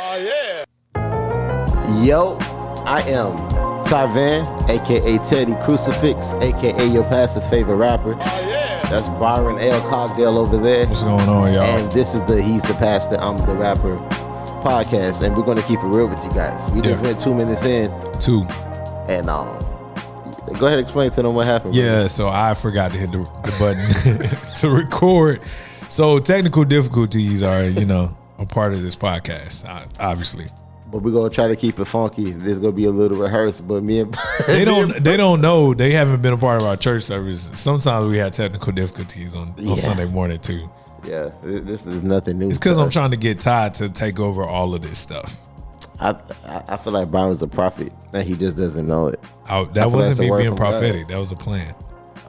Oh, yeah. Yo, I am Ty Van, a.k.a. Teddy Crucifix, a.k.a. your pastor's favorite rapper. Oh, yeah. That's Byron L. Cogdell over there. What's going on, y'all? And this is the He's the Pastor, I'm the Rapper podcast. And we're going to keep it real with you guys. We just went 2 minutes in. And go ahead and explain to them what happened. Yeah, so I forgot to hit the button to record. So technical difficulties are, a part of this podcast, obviously. But we're gonna try to keep it funky. This is gonna be a little rehearsed, but me and they don't know. They haven't been a part of our church service. Sometimes we have technical difficulties on Sunday morning too. Yeah, this is nothing new. It's because I'm trying to get Ty to take over all of this stuff. I feel like Byron's a prophet and he just doesn't know it. That wasn't me being prophetic. God. That was a plan.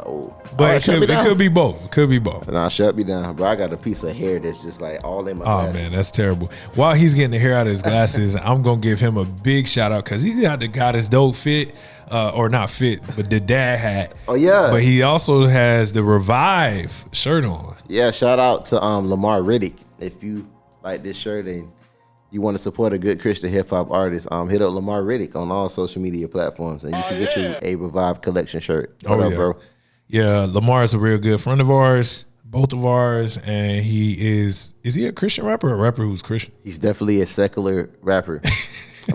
Oh, but it could be both. It could be both. Nah, shut me down, bro. I got a piece of hair that's just like all in my glasses. Oh man, that's terrible. While he's getting the hair out of his glasses, I'm gonna give him a big shout out because he got his dope fit, or not fit, but the dad hat. Oh yeah. But he also has the Revive shirt on. Yeah, shout out to Lamar Riddick. If you like this shirt and you want to support a good Christian hip hop artist, hit up Lamar Riddick on all social media platforms, and you can get you a Revive collection shirt. What up, bro? Yeah, Lamar is a real good friend of ours, both of ours, and he is he a Christian rapper or a rapper who's Christian? He's definitely a secular rapper,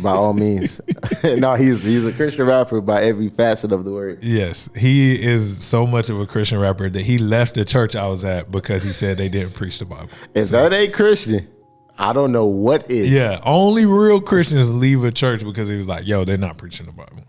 by all means. No, he's a Christian rapper by every facet of the word. Yes, he is so much of a Christian rapper that he left the church I was at because he said they didn't preach the Bible. If that ain't Christian, I don't know what is. Yeah, only real Christians leave a church because he was like, yo, they're not preaching the Bible.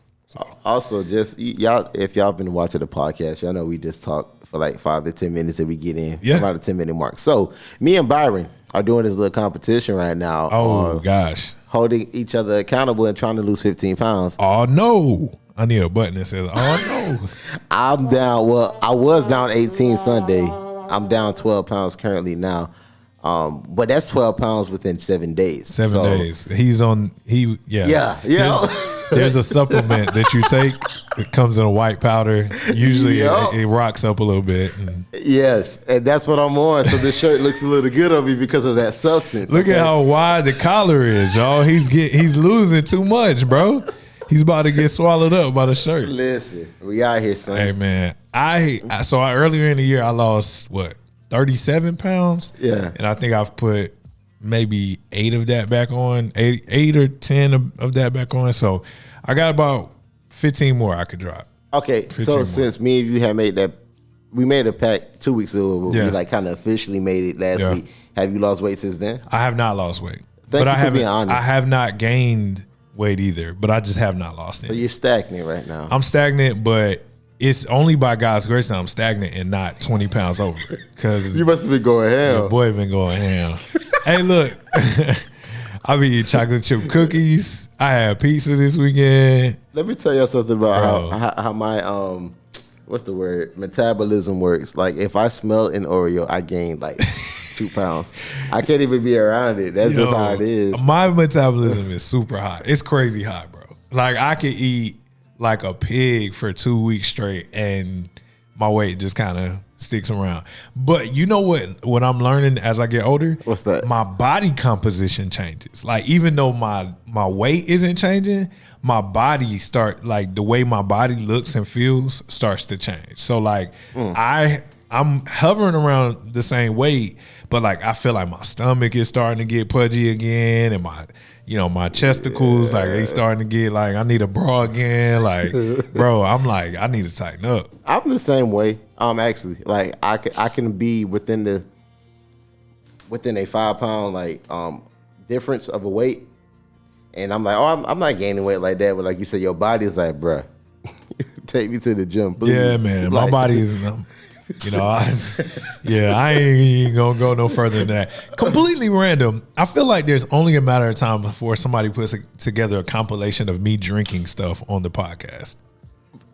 Also, just y'all, if y'all been watching the podcast, y'all know we just talk for like 5 to 10 minutes and we get in about the 10-minute mark. So me and Byron are doing this little competition right now. Oh gosh, holding each other accountable and trying to lose 15 pounds. Oh no, I need a button that says, oh no. I'm down. Well, I was down 18 Sunday. I'm down 12 pounds currently now. But that's 12 pounds within 7 days. 7 days. Yeah. There's a supplement that you take. It comes in a white powder. Usually it rocks up a little bit. Yes, and that's what I'm on. So this shirt looks a little good on me because of that substance. Look at how wide the collar is, y'all. He's losing too much, bro. He's about to get swallowed up by the shirt. Listen, we out here, son. Hey man, earlier in the year I lost 37 pounds. Yeah. And I think I've put maybe 8 of that back on, 8 or 10 of that back on. So I got about 15 more I could drop. Okay. So since me and you have made that, we made a pact 2 weeks ago. We like kind of officially made it last week. Have you lost weight since then? I have not lost weight. Thank you for being honest. I have not gained weight either, but I just have not lost it. So you're stagnant right now. I'm stagnant, but it's only by God's grace that I'm stagnant and not 20 pounds over. Because you must have been going ham. Your boy been going ham. Hey, look, I be eating chocolate chip cookies. I had pizza this weekend. Let me tell you something about how my what's the word, metabolism works. Like if I smell an Oreo, I gain like 2 pounds. I can't even be around it. That's just how it is. My metabolism is super hot. It's crazy hot, bro. Like I could eat like a pig for 2 weeks straight and my weight just kind of sticks around. But you know what I'm learning as I get older? What's that? My body composition changes. Like even though my weight isn't changing, my body the way my body looks and feels starts to change. So like I'm hovering around the same weight, but like I feel like my stomach is starting to get pudgy again, and my chesticles like they starting to get like I need a bra again. Like, bro, I'm like I need to tighten up. I'm the same way. Actually, like I can be within a 5 pound like difference of a weight, and I'm like, I'm not gaining weight like that. But like you said, your body's like, bruh, take me to the gym, please. Yeah, man, my body's. I ain't gonna go no further than that. Completely random. I feel like there's only a matter of time before somebody puts together a compilation of me drinking stuff on the podcast.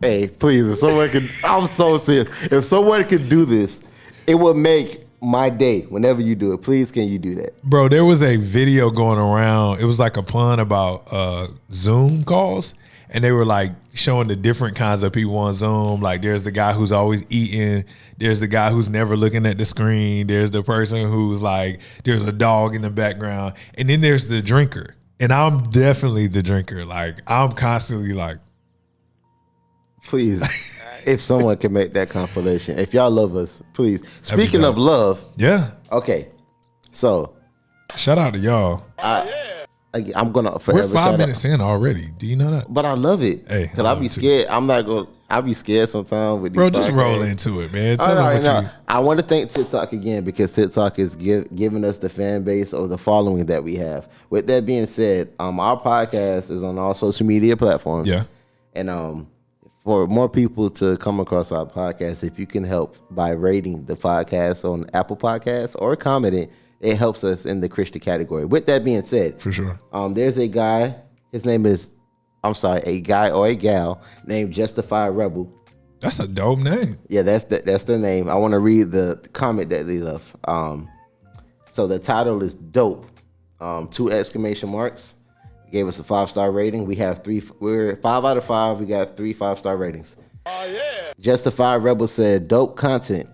Hey, please, if someone could, I'm so serious. If someone could do this, it would make my day whenever you do it. Please, can you do that? Bro, there was a video going around. It was like a pun about Zoom calls. and they were like showing the different kinds of people on Zoom. Like there's the guy who's always eating, there's the guy who's never looking at the screen, there's the person who's like, there's a dog in the background, and then there's the drinker. And I'm definitely the drinker. Like I'm constantly like, please, if someone can make that compilation, if y'all love us, please. Speaking of love, yeah. Okay, so shout out to y'all. I'm gonna forever. We're 5 minutes in already. Do you know that? But I love it. Hey, cause I'll be scared. I'll be scared sometimes with these bro. Just podcasts. roll into it, man. Tell them what you. I want to thank TikTok again because TikTok is giving us the fan base or the following that we have. With that being said, our podcast is on all social media platforms. Yeah, and for more people to come across our podcast, if you can help by rating the podcast on Apple Podcasts or commenting, it helps us in the Christian category. With that being said, for sure. There's a guy. His name is, a guy or a gal named Justified Rebel. That's a dope name. Yeah, that's the name. I want to read the comment that they left. So the title is dope. 2 exclamation marks. Gave us a 5-star rating. We have 3. We're 5 out of 5. We got 3 5-star ratings. Oh yeah. Justified Rebel said, dope content.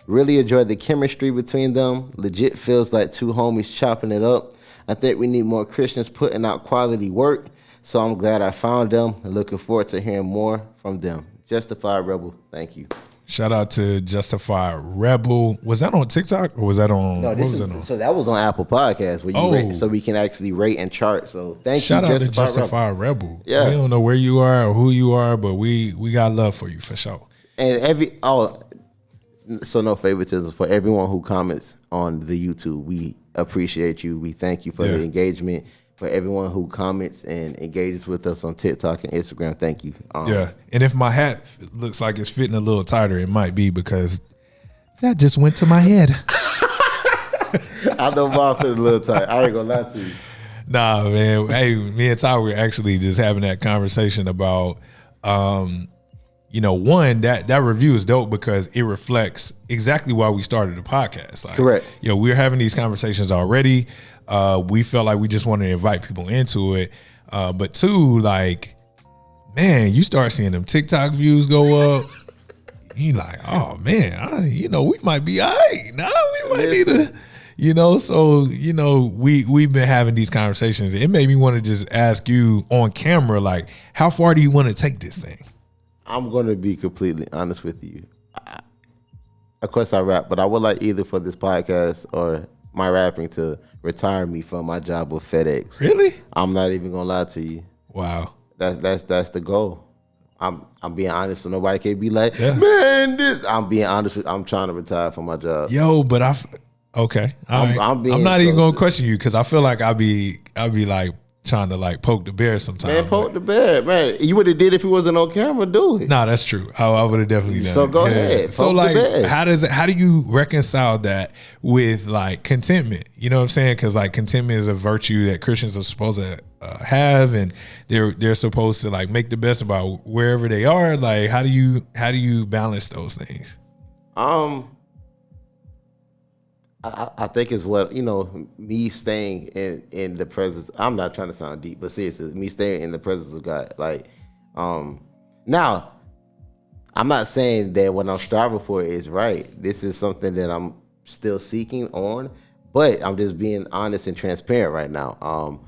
Really enjoyed the chemistry between them. Legit feels like 2 homies chopping it up. I think we need more Christians putting out quality work. So I'm glad I found them and looking forward to hearing more from them. Justified Rebel, thank you. Shout out to Justified Rebel. Was that on TikTok or was that on? No, so that was on Apple Podcasts where you rate, so we can actually rate and chart. So thank Shout you, out to Justified Rebel. Yeah, we don't know where you are or who you are, but we got love for you for sure. And so no favoritism for everyone who comments on the YouTube. We appreciate you. We thank you for the engagement. For everyone who comments and engages with us on TikTok and Instagram, thank you. And if my hat looks like it's fitting a little tighter, it might be because that just went to my head. I know mine fit a little tight. I ain't gonna lie to you. Nah, man. Hey, me and Ty were actually just having that conversation about, one, that review is dope because it reflects exactly why we started the podcast. Like, correct. We're having these conversations already. We felt like we just wanted to invite people into it. But 2, like, man, you start seeing them TikTok views go up. You like, oh man, we might be all right. Nah, we might need to, so, we've been having these conversations. It made me want to just ask you on camera, like, how far do you want to take this thing? I'm going to be completely honest with you. Of course I rap, but I would like either for this podcast or my rapping to retire me from my job with FedEx. Really? I'm not even gonna lie to you. Wow. That's the goal. I'm being honest, so nobody can be like, man, I'm being honest with. I'm trying to retire from my job. Yo, but okay. I'm not even gonna question you because I feel like I'll be like trying to like poke the bear sometimes. Man, poke the bear, man. You would have did if he wasn't on camera. Do it. Nah, that's true. I would have definitely done it. So go ahead. So like, how do you reconcile that with like contentment? You know what I'm saying? Because like contentment is a virtue that Christians are supposed to have, and they're supposed to like make the best about wherever they are. Like, how do you balance those things? I think it's what, me staying in the presence. I'm not trying to sound deep, but seriously, me staying in the presence of God. Like, now, I'm not saying that what I'm striving for is right. This is something that I'm still seeking on, but I'm just being honest and transparent right now.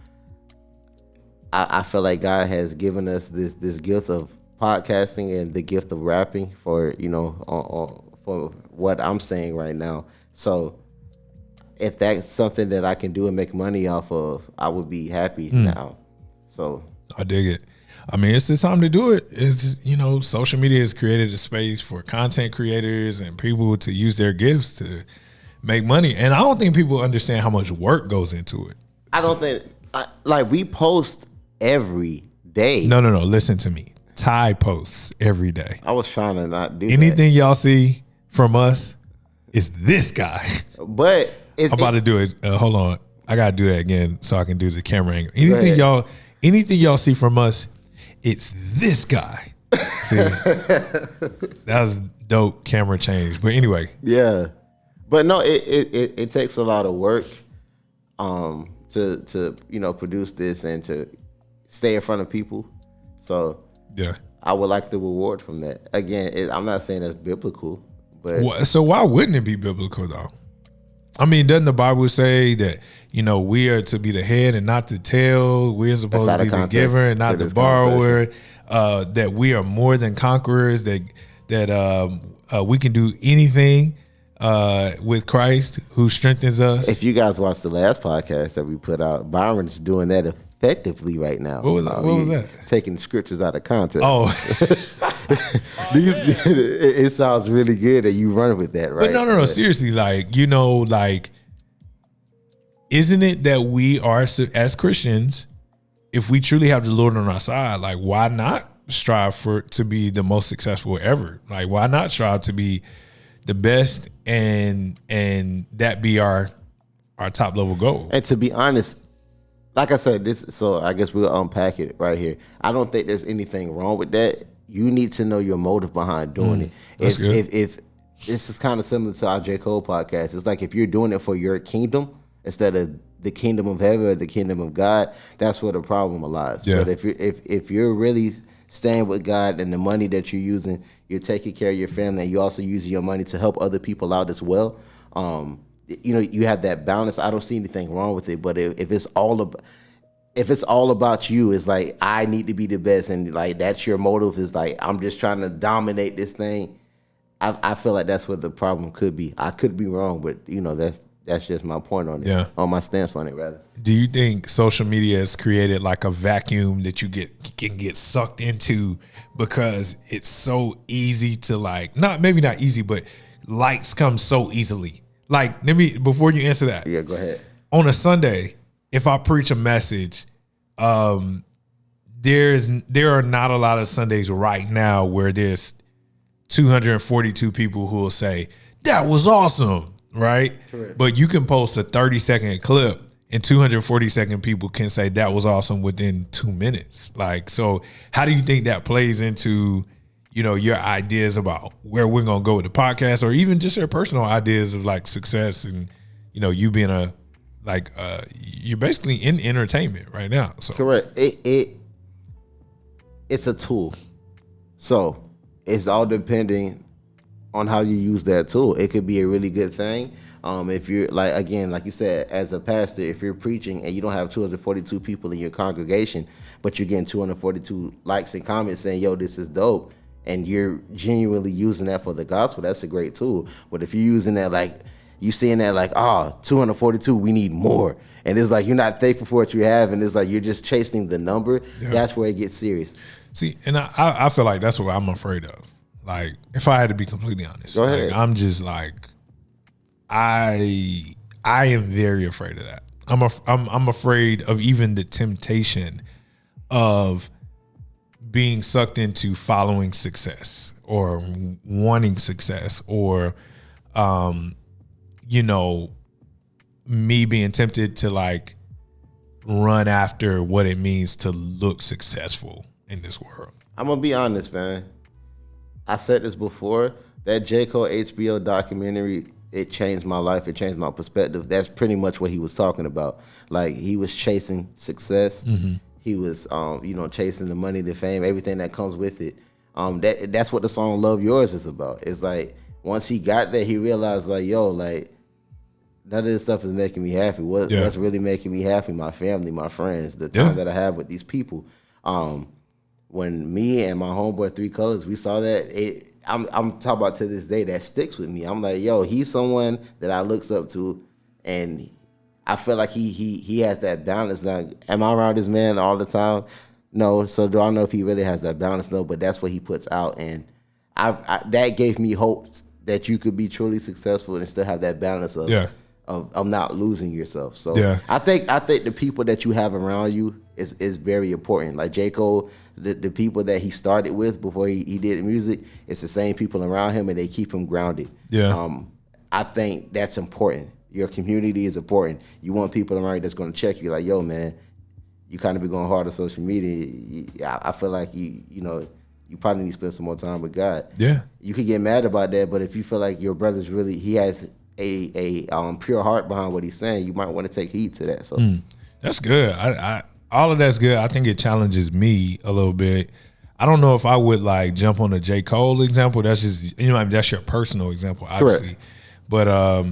I feel like God has given us this gift of podcasting and the gift of rapping for, for what I'm saying right now. So if that's something that I can do and make money off of, I would be happy now. So I dig it. I mean, it's the time to do it. It's, social media has created a space for content creators and people to use their gifts to make money. And I don't think people understand how much work goes into it. I don't think, we post every day. No. Listen to me. Ty posts every day. I was trying to not do anything y'all see from us is this guy. But I'm about to do it. Hold on. I got to do that again so I can do the camera angle. Anything y'all see from us, it's this guy. See, that was dope camera change. But anyway. Yeah. But no, it takes a lot of work to produce this and to stay in front of people. So Yeah. I would like the reward from that. Again, I'm not saying that's biblical, but So why wouldn't it be biblical though? I mean, doesn't the Bible say that, we are to be the head and not the tail? We're supposed to be the giver and not the borrower. That we are more than conquerors. That we can do anything with Christ who strengthens us. If you guys watched the last podcast that we put out, Byron's doing that effectively right now. What was that? Taking scriptures out of context. Oh. It sounds really good that you run with that, right? But no. Seriously, isn't it that we are, as Christians, if we truly have the Lord on our side, like, why not strive to be the most successful ever? Like, why not strive to be the best and that be our top level goal? And to be honest, like I said, so I guess we'll unpack it right here. I don't think there's anything wrong with that. You need to know your motive behind doing it. That's good. If this is kind of similar to our J. Cole podcast, it's like if you're doing it for your kingdom instead of the kingdom of heaven or the kingdom of God, that's where the problem lies. Yeah. But if you're really staying with God and the money that you're using, you're taking care of your family, and you also using your money to help other people out as well. You have that balance. I don't see anything wrong with it. But if it's all about you, it's like, I need to be the best, and like that's your motive, is like, I'm just trying to dominate this thing. I feel like that's what the problem could be. I could be wrong, but that's just my point on it. Yeah. On my stance on it, rather. Do you think social media has created like a vacuum that you can get sucked into because it's so easy to maybe not easy, but likes come so easily? Like, before you answer that. Yeah, go ahead. On a Sunday, if I preach a message, there are not a lot of Sundays right now where there's 242 people who will say, that was awesome, right? Correct. But you can post a 30-second clip and 240-second people can say that was awesome within 2 minutes. Like, so how do you think that plays into, your ideas about where we're going to go with the podcast, or even just your personal ideas of like success and, you being you're basically in entertainment right now. So correct. It's a tool. So it's all depending on how you use that tool. It could be a really good thing. If you're like you said, as a pastor, if you're preaching and you don't have 242 people in your congregation, but you're getting 242 likes and comments saying, yo, this is dope, and you're genuinely using that for the gospel, that's a great tool. But if you're using that you seeing that 242, we need more. And it's like you're not thankful for what you have, and it's like you're just chasing the number. Yeah. That's where it gets serious. See, and I feel like that's what I'm afraid of. Like, if I had to be completely honest, go ahead. I'm just I am very afraid of that. I'm afraid of even the temptation of being sucked into following success or wanting success, or me being tempted to run after what it means to look successful in this world. I'm gonna be honest, man. I said this before, that J. Cole HBO documentary, it changed my life. It changed my perspective. That's pretty much what he was talking about. Like, he was chasing success. Mm-hmm. He was, chasing the money, the fame, everything that comes with it. That's what the song "Love Yours" is about. It's like, once he got there, he realized, none of this stuff is making me happy. What's really making me happy? My family, my friends, the time that I have with these people. When me and my homeboy 3 Colors, we saw that, I'm talking about to this day, that sticks with me. I'm like, yo, he's someone that I looks up to, and I feel like he has that balance. Now, am I around this man all the time? No. So do I know if he really has that balance? No. But that's what he puts out, and I that gave me hope that you could be truly successful and still have that balance of not losing yourself. So I think the people that you have around you is very important. Like J. Cole, the people that he started with before he did music, it's the same people around him, and they keep him grounded. I think that's important. Your community is important. You want people around you that's going to check you, like, yo, man, you kind of be going hard on social media. I feel like you probably need to spend some more time with God. Yeah, you could get mad about that, but if you feel like your brother's really, he has a pure heart behind what he's saying, you might want to take heed to that. So that's good. I all of that's good. I think it challenges me a little bit. I don't know if I would like jump on a J. Cole example. That's just, you know, I mean, that's your personal example, obviously. Correct. But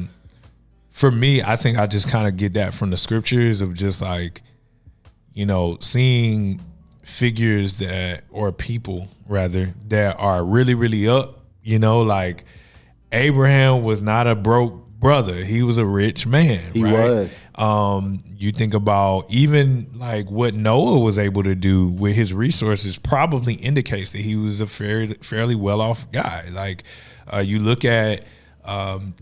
for me, I think I just kind of get that from the scriptures of just like, you know, seeing figures that, or people rather, that are really, really up, you know, like Abraham was not a broke brother. He was a rich man. He right? was. You think about even like what Noah was able to do with his resources probably indicates that he was a fairly well-off guy. Like you look at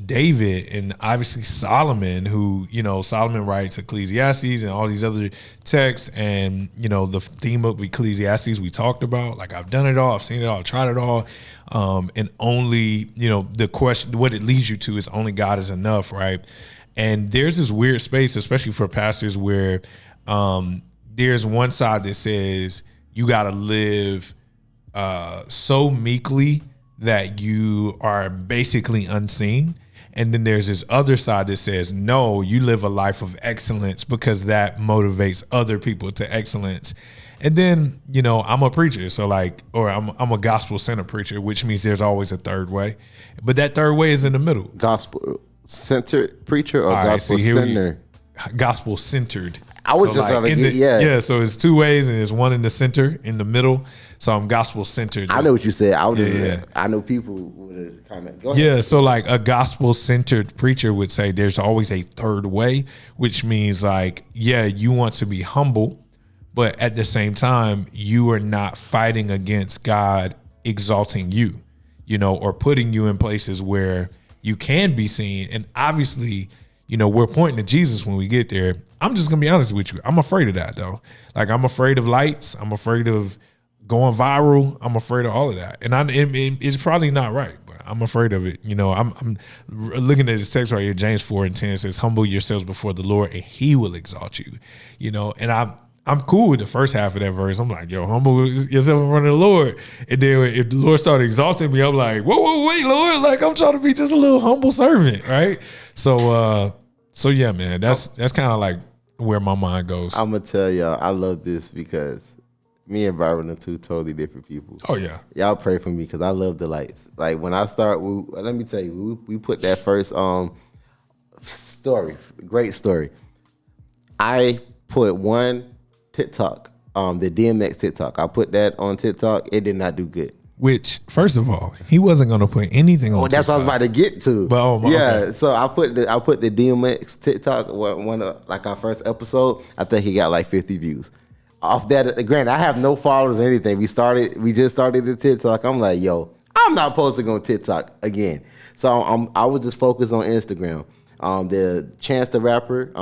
David and obviously Solomon, who, you know, Solomon writes Ecclesiastes and all these other texts, and, you know, the theme of Ecclesiastes we talked about, like I've done it all, I've seen it all, tried it all, and only, you know, the question, what it leads you to is only God is enough, right? And there's this weird space, especially for pastors, where there's one side that says you got to live so meekly that you are basically unseen. And then there's this other side that says, no, you live a life of excellence because that motivates other people to excellence. And then, you know, I'm a preacher. So like, or I'm a gospel centered preacher, which means there's always a third way. But that third way is in the middle. Gospel centered preacher or gospel centered? Gospel centered. I was just trying to get, yeah. So it's two ways, and there's one in the center, in the middle. So I'm gospel centered. I know what you said. I was just, I know people would comment. Go ahead. Yeah. So like a gospel centered preacher would say there's always a third way, which means like, yeah, you want to be humble, but at the same time, you are not fighting against God exalting you, you know, or putting you in places where you can be seen. And obviously, you know, we're pointing to Jesus when we get there. I'm just gonna be honest with you. I'm afraid of that though. Like I'm afraid of lights. I'm afraid of going viral. I'm afraid of all of that. And it's probably not right, but I'm afraid of it. You know, I'm looking at this text right here, James 4:10 says, humble yourselves before the Lord and he will exalt you. You know, and I'm cool with the first half of that verse. I'm like, yo, humble yourself in front of the Lord. And then if the Lord started exalting me, I'm like, whoa, wait, Lord. Like I'm trying to be just a little humble servant, right? So yeah, man, that's kind of like where my mind goes. I'm gonna tell y'all, I love this because me and Byron are two totally different people. Oh yeah, y'all pray for me because I love the lights. Like when I start, let me tell you, we put that first story, great story. I put one TikTok, the DMX TikTok. I put that on TikTok. It did not do good. Which, first of all, he wasn't gonna put anything on. That's TikTok. what I was about to get to. But yeah, okay. So I put the DMX TikTok one like our first episode. I think he got like 50 views. Off that, granted, I have no followers or anything. We just started the TikTok. I'm like, yo, I'm not posting on TikTok again. So I was just focused on Instagram. The Chance the Rapper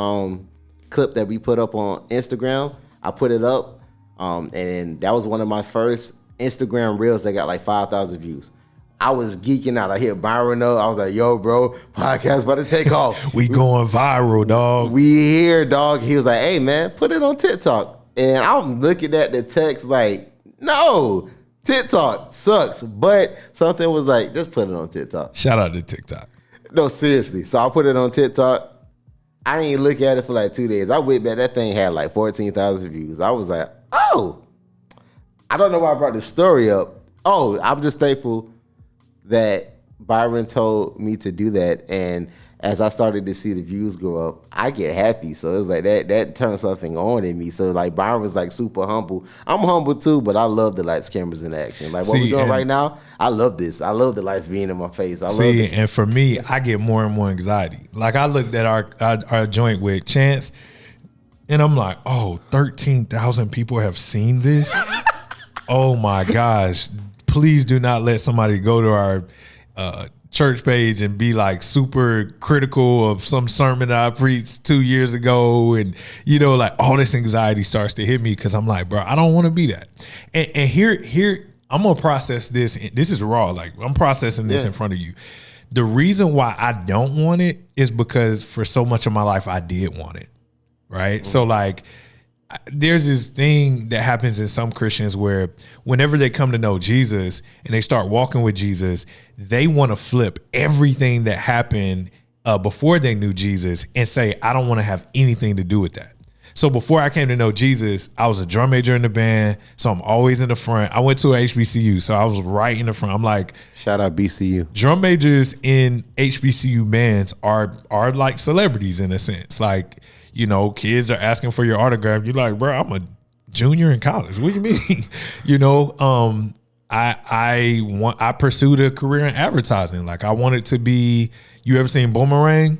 clip that we put up on Instagram, I put it up, and that was one of my first Instagram reels that got like 5,000 views. I was geeking out. I hit Byron L. I was like, yo, bro, podcast about to take off. We going viral, dog. We here, dog. He was like, hey, man, put it on TikTok. And I'm looking at the text like, no, TikTok sucks. But something was like, just put it on TikTok. Shout out to TikTok. No, seriously. So I put it on TikTok. I didn't look at it for like 2 days. I went back. That thing had like 14,000 views. I was like, oh. I don't know why I brought this story up. Oh, I'm just thankful that Byron told me to do that. And as I started to see the views go up, I get happy. So it's like that turned something on in me. So like Byron was like super humble. I'm humble too, but I love the lights, cameras, and action. Like what we're doing right now, I love this. I love the lights being in my face. I love it. And for me, I get more and more anxiety. Like I looked at our joint with Chance, and I'm like, oh, 13,000 people have seen this. Oh my gosh. Please do not let somebody go to our church page and be like super critical of some sermon that I preached 2 years ago. And, you know, like all this anxiety starts to hit me because I'm like, bro, I don't want to be that. And here, I'm going to process this. This is raw. Like I'm processing this in front of you. The reason why I don't want it is because for so much of my life, I did want it. Right. So like, there's this thing that happens in some Christians where whenever they come to know Jesus and they start walking with Jesus, they want to flip everything that happened before they knew Jesus and say, I don't want to have anything to do with that. So before I came to know Jesus, I was a drum major in the band. So I'm always in the front. I went to a HBCU, so I was right in the front. I'm like, shout out BCU. Drum majors in HBCU bands are like celebrities in a sense. Like, you know, kids are asking for your autograph. You're like, bro, I'm a junior in college. What do you mean? You know, I pursued a career in advertising. Like I wanted to be. You ever seen Boomerang?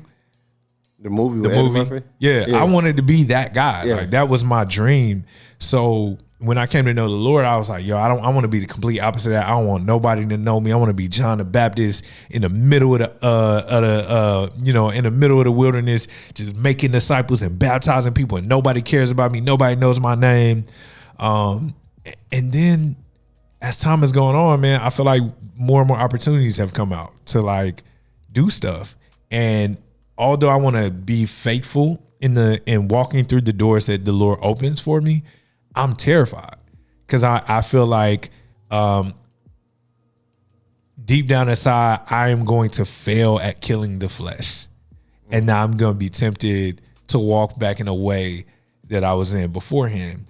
The movie. Yeah, I wanted to be that guy. Yeah. Like that was my dream. So when I came to know the Lord, I was like, yo, I want to be the complete opposite of that. I don't want nobody to know me. I want to be John the Baptist in the middle of in the middle of the wilderness, just making disciples and baptizing people, and nobody cares about me. Nobody knows my name. And then as time is going on, man, I feel like more and more opportunities have come out to like do stuff. And although I want to be faithful in walking through the doors that the Lord opens for me, I'm terrified because I feel like deep down inside, I am going to fail at killing the flesh. And now I'm going to be tempted to walk back in a way that I was in beforehand.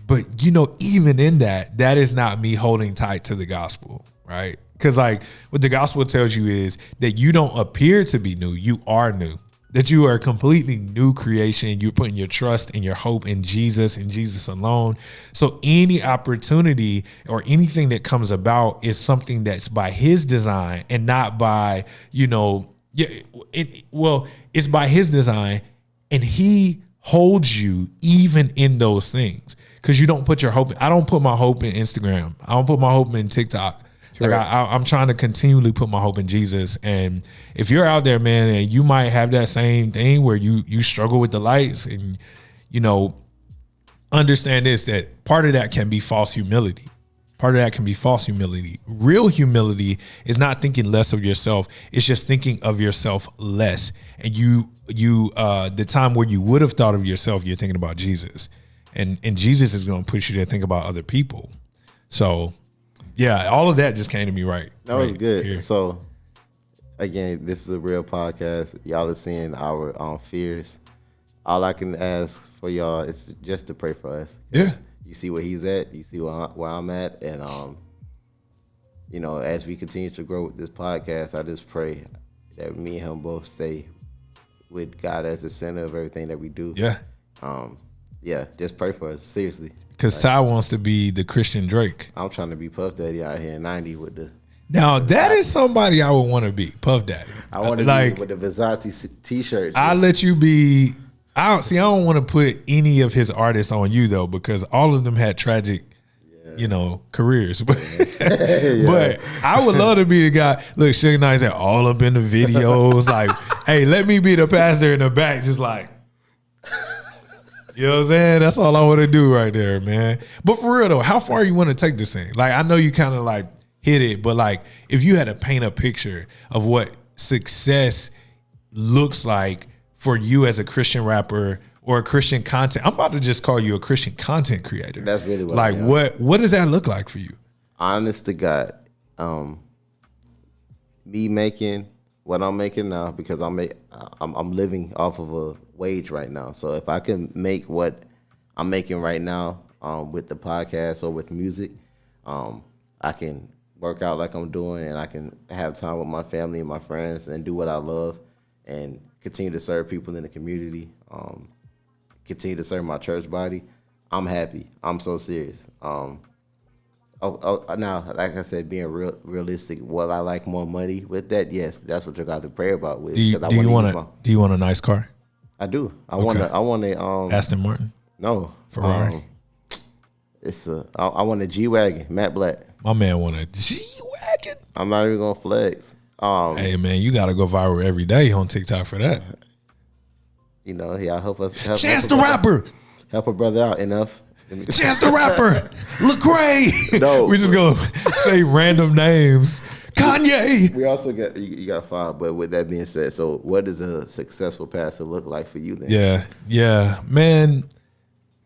But, you know, even in that is not me holding tight to the gospel, right? Because like what the gospel tells you is that you don't appear to be new, you are new. That you are a completely new creation. You're putting your trust and your hope in Jesus and Jesus alone. So any opportunity or anything that comes about is something that's by his design and not by, you know, it's by his design, and he holds you even in those things. Because you don't put your hope I don't put my hope in Instagram. I don't put my hope in TikTok. Like I'm trying to continually put my hope in Jesus. And if you're out there, man, and you might have that same thing where you struggle with the lights, and, you know, understand this, that part of that can be false humility. Part of that can be false humility. Real humility is not thinking less of yourself. It's just thinking of yourself less. And the time where you would have thought of yourself, you're thinking about Jesus. And Jesus is going to push you to think about other people. So, yeah, all of that just came to me right. That was right good. here. So, again, this is a real podcast. Y'all are seeing our fears. All I can ask for y'all is just to pray for us. Yeah. You see where he's at. You see where I'm at. And, you know, as we continue to grow with this podcast, I just pray that me and him both stay with God as the center of everything that we do. Yeah. Yeah, just pray for us. Seriously. Because Ty wants to be the Christian Drake. I'm trying to be Puff Daddy out here in 90 with the... Now, that is somebody I would want to be, Puff Daddy. I want to be with the Versace t-shirts. I'll let you be... I don't want to put any of his artists on you, though, because all of them had tragic, you know, careers. But, but I would love to be the guy. Look, Suge Knight's at all up in the videos. Like, hey, let me be the pastor in the back, just like... You know what I'm saying? That's all I want to do right there, man. But for real though, how far you want to take this thing? Like, I know you kind of like hit it, but like if you had to paint a picture of what success looks like for you as a Christian rapper or a Christian content, I'm about to just call you a Christian content creator. That's really what like. What does that look like for you? Honest to God, me making what I'm making now, because I'm living off of a wage right now. So if I can make what I'm making right now with the podcast or with music, I can work out like I'm doing, and I can have time with my family and my friends and do what I love and continue to serve people in the community, continue to serve my church body. I'm happy. I'm so serious. Now, like I said, being realistic, will I like more money with that? Yes, that's what you're going to have to pray about with. Do you want a nice car? I do. I want a Aston Martin? No. Ferrari? I want a G-Wagon, matte black. My man want a G-Wagon? I'm not even going to flex. Hey, man, you got to go viral every day on TikTok for that. You know, yeah, help us. Chance the Rapper. Help a brother out enough. Chance the Rapper. Lecrae. No. We just going to say random names. Kanye. We also got, you got 5, but with that being said, so what does a successful pastor look like for you then? Yeah, man.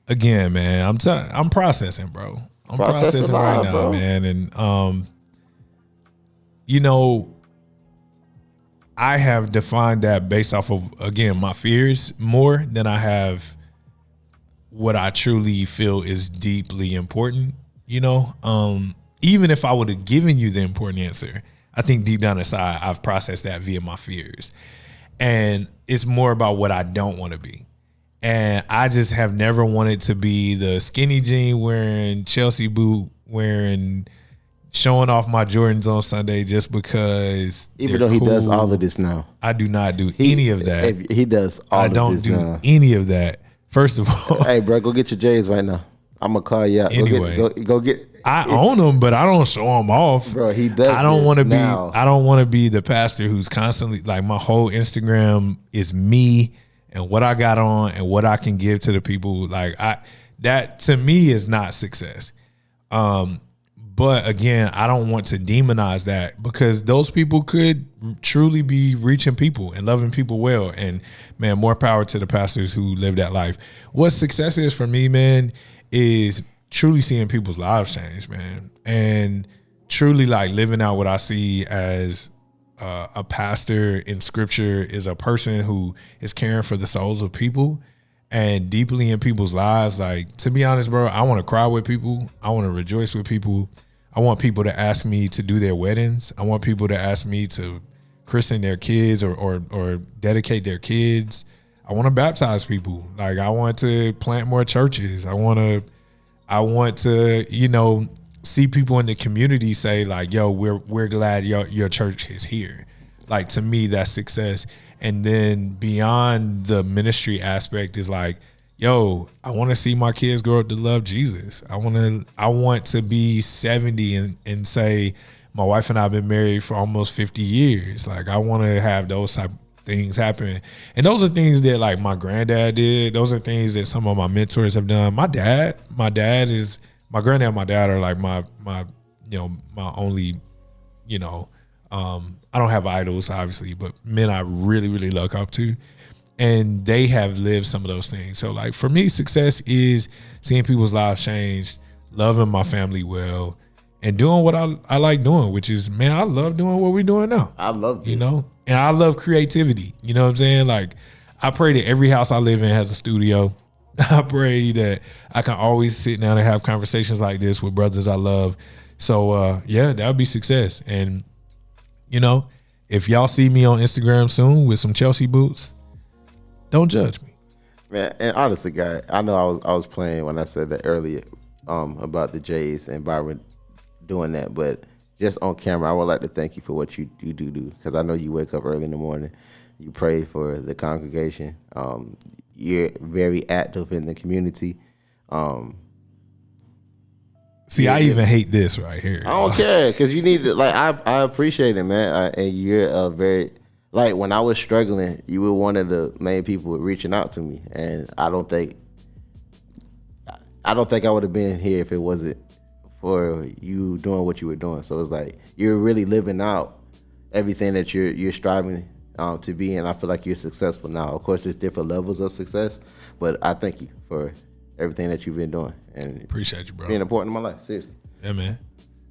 Again, man, I'm processing, bro. I'm processing right now, bro. Man. And, you know, I have defined that based off of, again, my fears more than I have what I truly feel is deeply important, you know? Even if I would have given you the important answer, I think deep down inside, I've processed that via my fears. And it's more about what I don't want to be. And I just have never wanted to be the skinny jean wearing, Chelsea boot wearing, showing off my Jordans on Sunday just because. Even though he does all of this now. I do not do any of that. He does all of this now. I don't do any of that. First of all. Hey, bro, go get your J's right now. I'm going to call you out. Anyway. Go get. I own them, but I don't show them off. Bro, he does. I don't want to be the pastor who's constantly like, my whole Instagram is me and what I got on and what I can give to the people. Like that to me is not success. But again, I don't want to demonize that because those people could truly be reaching people and loving people well. And man, more power to the pastors who live that life. What success is for me, man, is truly seeing people's lives change, man. And truly like living out what I see as a pastor in scripture is a person who is caring for the souls of people and deeply in people's lives. Like, to be honest, bro, I want to cry with people. I want to rejoice with people. I want people to ask me to do their weddings. I want people to ask me to christen their kids or dedicate their kids. I want to baptize people. Like, I want to plant more churches. I want to, you know, see people in the community say like, yo, we're glad your church is here. Like, to me, that's success. And then beyond the ministry aspect is like, yo, I want to see my kids grow up to love Jesus. I want to be 70 and say my wife and I have been married for almost 50 years. Like, I want to have those type of things happen. And those are things that like my granddad did. Those are things that some of my mentors have done. My granddad and my dad are like my only, you know, I don't have idols obviously, but men I really, really look up to. And they have lived some of those things. So like for me, success is seeing people's lives change, loving my family well, and doing what I like doing, which is, man, I love doing what we're doing now. I love this. You know, and I love creativity. You know what I'm saying? Like, I pray that every house I live in has a studio. I pray that I can always sit down and have conversations like this with brothers I love. So yeah, that would be success. And you know, if y'all see me on Instagram soon with some Chelsea boots, don't judge me, man. And honestly, guy, I know I was playing when I said that earlier about the Jays and Byron doing that, but just on camera, I would like to thank you for what you do because I know you wake up early in the morning, you pray for the congregation, you're very active in the community. See, I even hate this right here. I don't care because you need to, like, I appreciate it, man. And you're a very, like, when I was struggling, you were one of the main people reaching out to me, and I don't think I would have been here if it wasn't for you doing what you were doing. So it's like you're really living out everything that you're striving to be, and I feel like you're successful now. Of course, there's different levels of success, but I thank you for everything that you've been doing, and appreciate you, bro. Being important in my life, seriously. Yeah, man.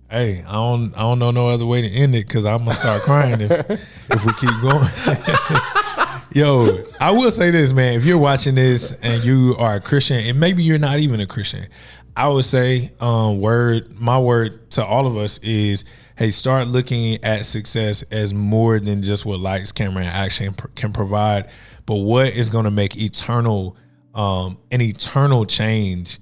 Hey, I don't know no other way to end it because I'm gonna start crying if we keep going. Yo, I will say this, man. If you're watching this and you are a Christian, and maybe you're not even a Christian, I would say my word to all of us is, hey, start looking at success as more than just what lights, camera, and action can provide, but what is going to make an eternal change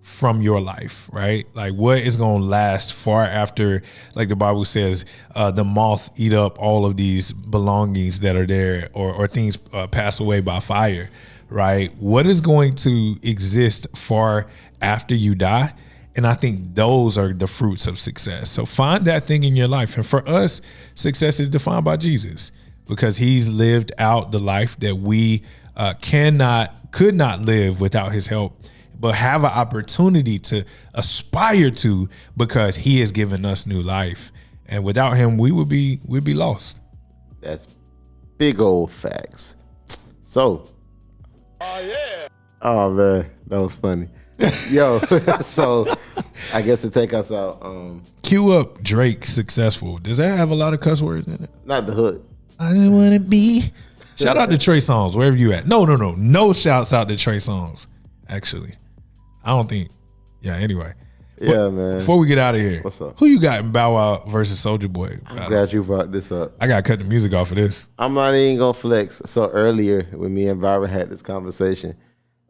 from your life, right? Like, what is going to last far after, like the Bible says, the moth eat up all of these belongings that are there, or things pass away by fire, right? What is going to exist far after you die? And I think those are the fruits of success. So find that thing in your life. And for us, success is defined by Jesus because he's lived out the life that we could not live without his help, but have an opportunity to aspire to because he has given us new life. And without him, we'd be lost. That's big old facts. So, oh man, that was funny. Yo, so I guess to take us out, cue up Drake Successful. Does that have a lot of cuss words in it? Not the hook. I just want to be. Shout out to Trey Songz, wherever you at. No shouts out to Trey Songz. actually. I don't think. Yeah. Anyway. Yeah, man. Before we get out of here, what's up? Who you got in Bow Wow versus Soulja Boy? I'm glad you brought this up. I gotta cut the music off of this. I'm not even gonna flex. So earlier when me and Byron had this conversation,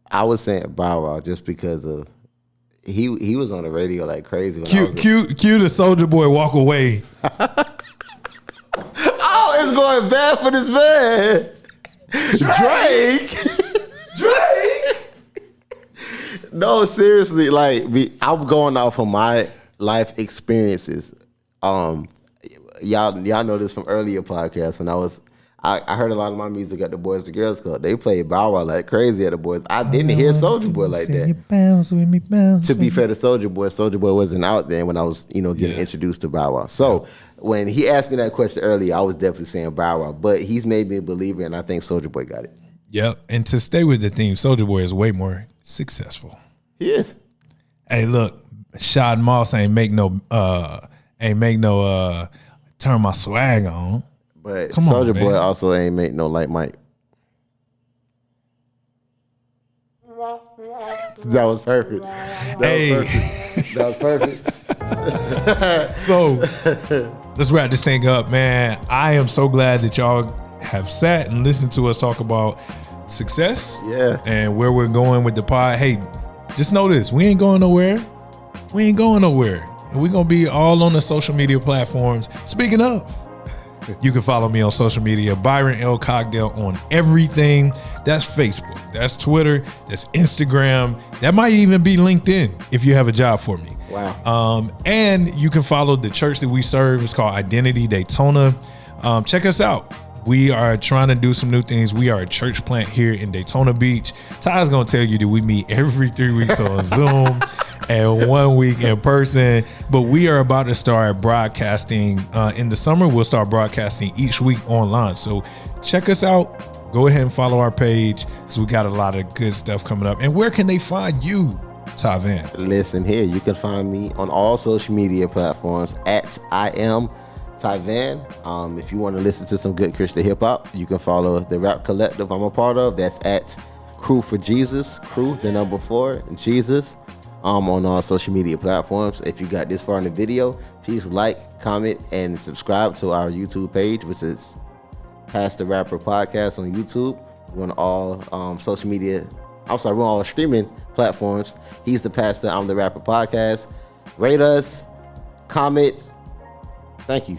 I was saying Bow Wow just because of he was on the radio like crazy. Cue the Soulja Boy walk away. Oh, it's going bad for this man. Drake. No, seriously, like I'm going off of my life experiences. Y'all know this from earlier podcasts when I heard a lot of my music at the Boys to Girls Club. They played Bow Wow like crazy at the Boys. I didn't hear Soulja Boy like that. Bounce with me, bounce. To be fair to Soulja Boy wasn't out there when I was, getting introduced to Bow Wow. So when he asked me that question earlier, I was definitely saying Bow Wow. But he's made me a believer, and I think Soulja Boy got it. Yep. And to stay with the theme, Soulja Boy is way more successful. He is. Hey, look, Shad Moss ain't make no turn my swag on. But Soulja Boy also ain't make no like Mike. That was perfect. That was perfect. So let's wrap this thing up, man. I am so glad that y'all have sat and listened to us talk about success. Yeah. And where we're going with the pod. Hey, just know this. We ain't going nowhere. And we're going to be all on the social media platforms. Speaking of, you can follow me on social media, Byron L. Cogdell on everything. That's Facebook, that's Twitter, that's Instagram. That might even be LinkedIn if you have a job for me. Wow. And you can follow the church that we serve. It's called Identity Daytona. Check us out. We are trying to do some new things. We are a church plant here in Daytona Beach. Ty's going to tell you that we meet every 3 weeks on Zoom and 1 week in person. But we are about to start broadcasting. In the summer, we'll start broadcasting each week online. So check us out. Go ahead and follow our page because we got a lot of good stuff coming up. And where can they find you, Ty Van? Listen here. You can find me on all social media platforms at I am Ty Van. If you want to listen to some good Christian hip hop, you can follow the rap collective I'm a part of. That's at Crew for Jesus, Crew, the number 4, Jesus, on all social media platforms. If you got this far in the video, please like, comment, and subscribe to our YouTube page, which is Pastor Rapper Podcast on YouTube. We're on all social media. We're on all streaming platforms. He's the Pastor, I'm the Rapper Podcast. Rate us, comment. Thank you.